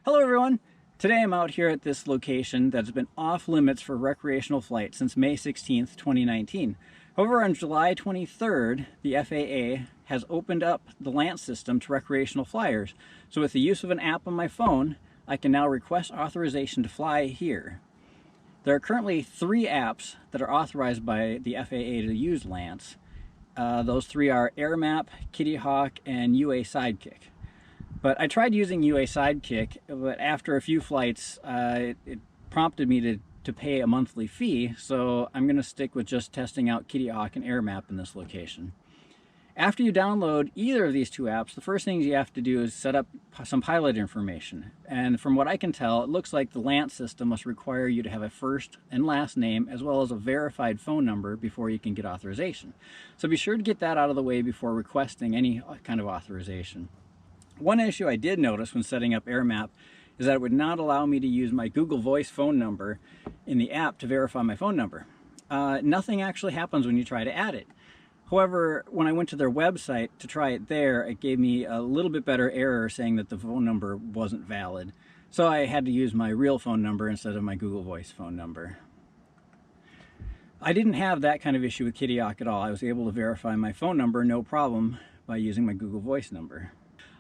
Hello everyone! Today I'm out here at this location that's been off limits for recreational flight since May 16th, 2019. However, on July 23rd, the FAA has opened up the LAANC system to recreational flyers. So with the use of an app on my phone, I can now request authorization to fly here. There are currently 3 apps that are authorized by the FAA to use LAANC. Those 3 are Airmap, Kittyhawk, and UA Sidekick. But I tried using UA Sidekick, but after a few flights, it prompted me to pay a monthly fee, so I'm going to stick with just testing out Kittyhawk and Airmap in this location. After you download either of these 2 apps, the first things you have to do is set up some pilot information. And from what I can tell, it looks like the LAANC system must require you to have a first and last name as well as a verified phone number before you can get authorization. So be sure to get that out of the way before requesting any kind of authorization. One issue I did notice when setting up Airmap is that it would not allow me to use my Google Voice phone number in the app to verify my phone number. Nothing actually happens when you try to add it. However, when I went to their website to try it there, it gave me a little bit better error saying that the phone number wasn't valid. So I had to use my real phone number instead of my Google Voice phone number. I didn't have that kind of issue with Kittyhawk at all. I was able to verify my phone number no problem by using my Google Voice number.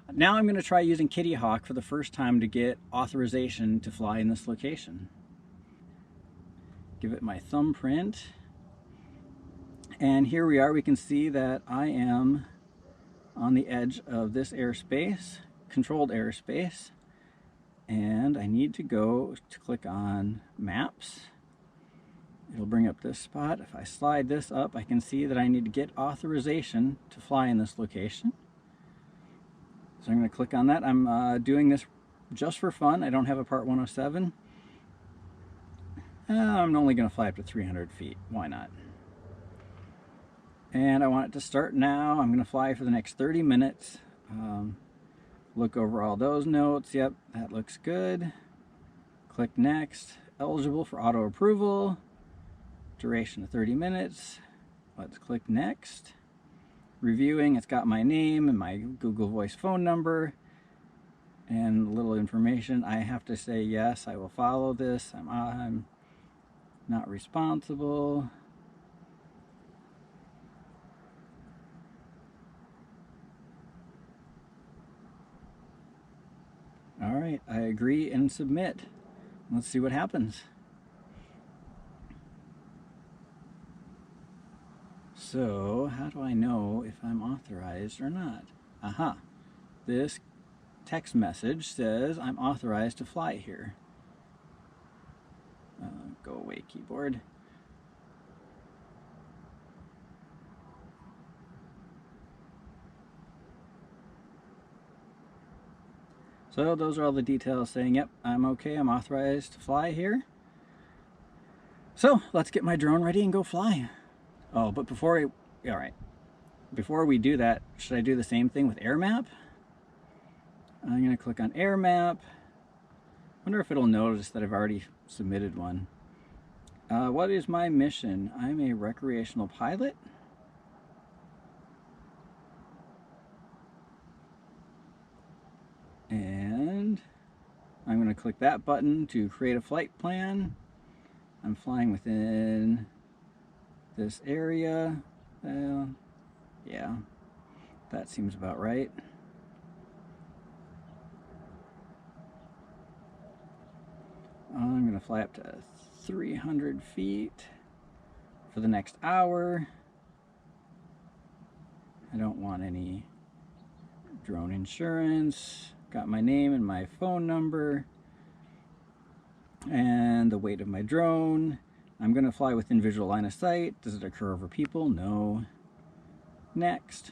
Now I'm going to try using Kittyhawk for the first time to get authorization to fly in this location. Give it my thumbprint. And here we are. We can see that I am on the edge of this airspace, controlled airspace. And I need to go to click on Maps. It'll bring up this spot. If I slide this up, I can see that I need to get authorization to fly in this location. So I'm going to click on that. I'm doing this just for fun. I don't have a Part 107. I'm only going to fly up to 300 feet. Why not? And I want it to start now. I'm going to fly for the next 30 minutes. Look over all those notes. Yep, that looks good. Click Next. Eligible for auto approval. Duration of 30 minutes. Let's click Next. Reviewing, it's got my name and my Google Voice phone number and a little information. I have to say yes, I will follow this. I'm not responsible. All right, I agree and submit. Let's see what happens. So, how do I know if I'm authorized or not? Aha! This text message says I'm authorized to fly here. Go away, keyboard. So those are all the details saying, yep, I'm okay, I'm authorized to fly here. So, let's get my drone ready and go fly. Oh, but before we do that, should I do the same thing with Airmap? I'm going to click on Airmap. Wonder if it'll notice that I've already submitted one. What is my mission? I'm a recreational pilot. And I'm going to click that button to create a flight plan. I'm flying within this area. Yeah, that seems about right. I'm going to fly up to 300 feet for the next hour. I don't want any drone insurance. Got my name and my phone number and the weight of my drone. I'm going to fly within visual line of sight. Does it occur over people? No. Next.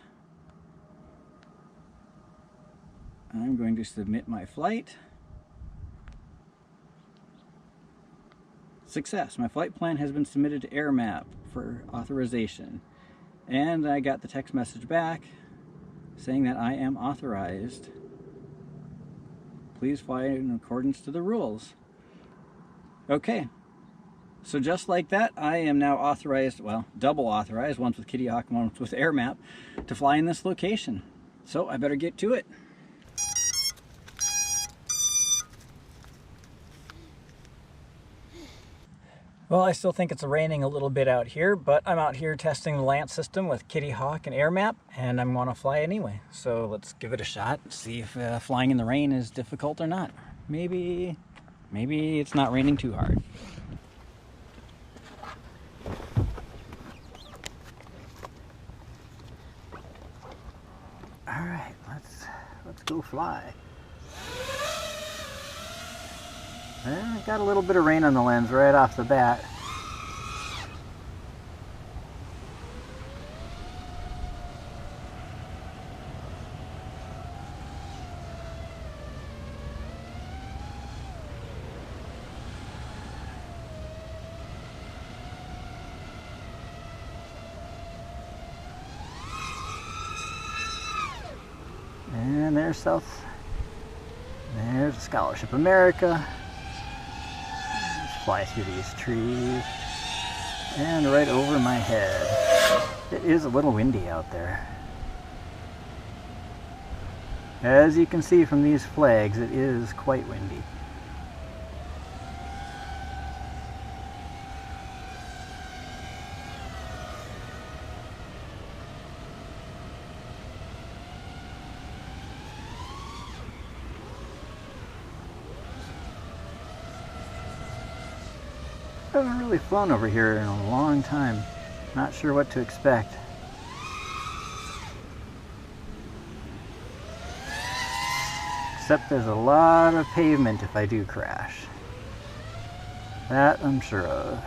I'm going to submit my flight. Success. My flight plan has been submitted to Airmap for authorization. And I got the text message back saying that I am authorized. Please fly in accordance to the rules. Okay. So just like that, I am now authorized, well, double authorized, once with Kittyhawk, once with Airmap, to fly in this location. So I better get to it. Well, I still think it's raining a little bit out here, but I'm out here testing the LAANC system with Kittyhawk and Airmap, and I'm going to fly anyway. So let's give it a shot and see if flying in the rain is difficult or not. Maybe it's not raining too hard. All right, let's go fly. Got a little bit of rain on the lens right off the bat. And there's there's Scholarship America. Fly through these trees and right over my head. It is a little windy out there. As you can see from these flags, it is quite windy. I haven't really flown over here in a long time. Not sure what to expect. Except there's a lot of pavement if I do crash. That I'm sure of.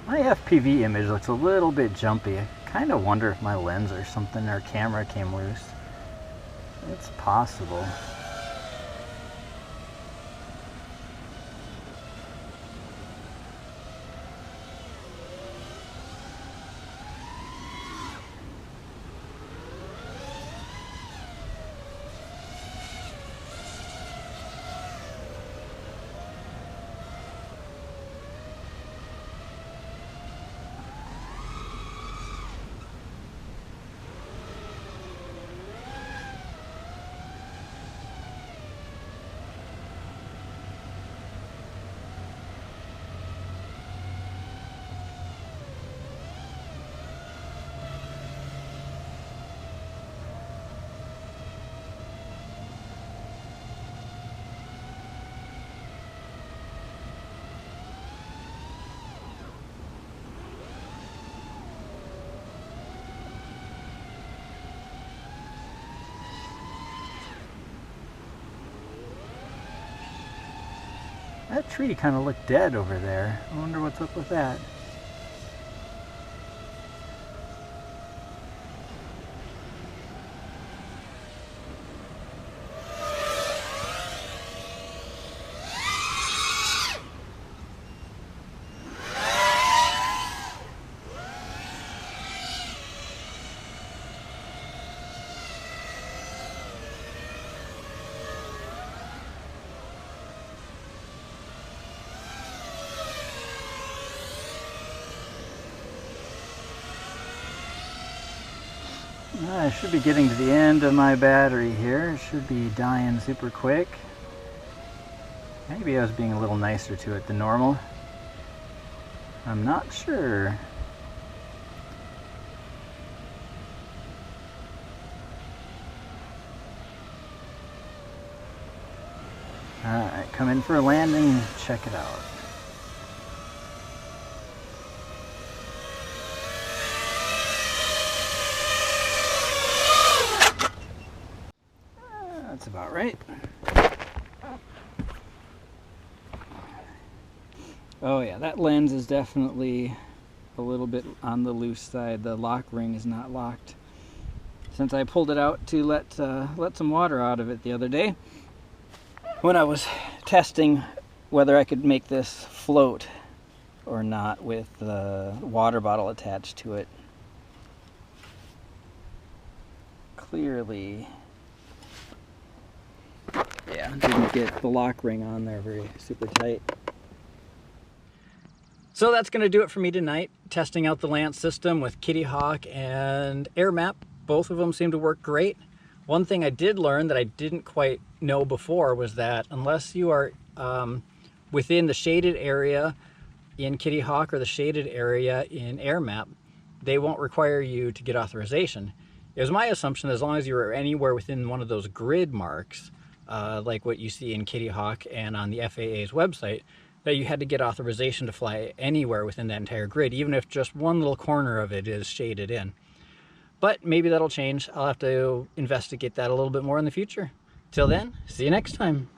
My FPV image looks a little bit jumpy. I kind of wonder if my lens or something or camera came loose. It's possible. That tree kind of looked dead over there. I wonder what's up with that. I should be getting to the end of my battery here. It should be dying super quick. Maybe I was being a little nicer to it than normal. I'm not sure. Alright, come in for a landing, check it out. That's about right. Oh yeah, that lens is definitely a little bit on the loose side. The lock ring is not locked. since I pulled it out to let some water out of it the other day when I was testing whether I could make this float or not with the water bottle attached to it. Clearly, yeah, didn't get the lock ring on there very super tight. So that's going to do it for me tonight, testing out the LAANC system with Kittyhawk and Airmap. Both of them seem to work great. One thing I did learn that I didn't quite know before was that unless you are within the shaded area in Kittyhawk or the shaded area in Airmap, they won't require you to get authorization. It was my assumption that as long as you were anywhere within one of those grid marks, like what you see in Kittyhawk and on the FAA's website, that you had to get authorization to fly anywhere within that entire grid, even if just one little corner of it is shaded in. But maybe that'll change. I'll have to investigate that a little bit more in the future. Till then, see you next time.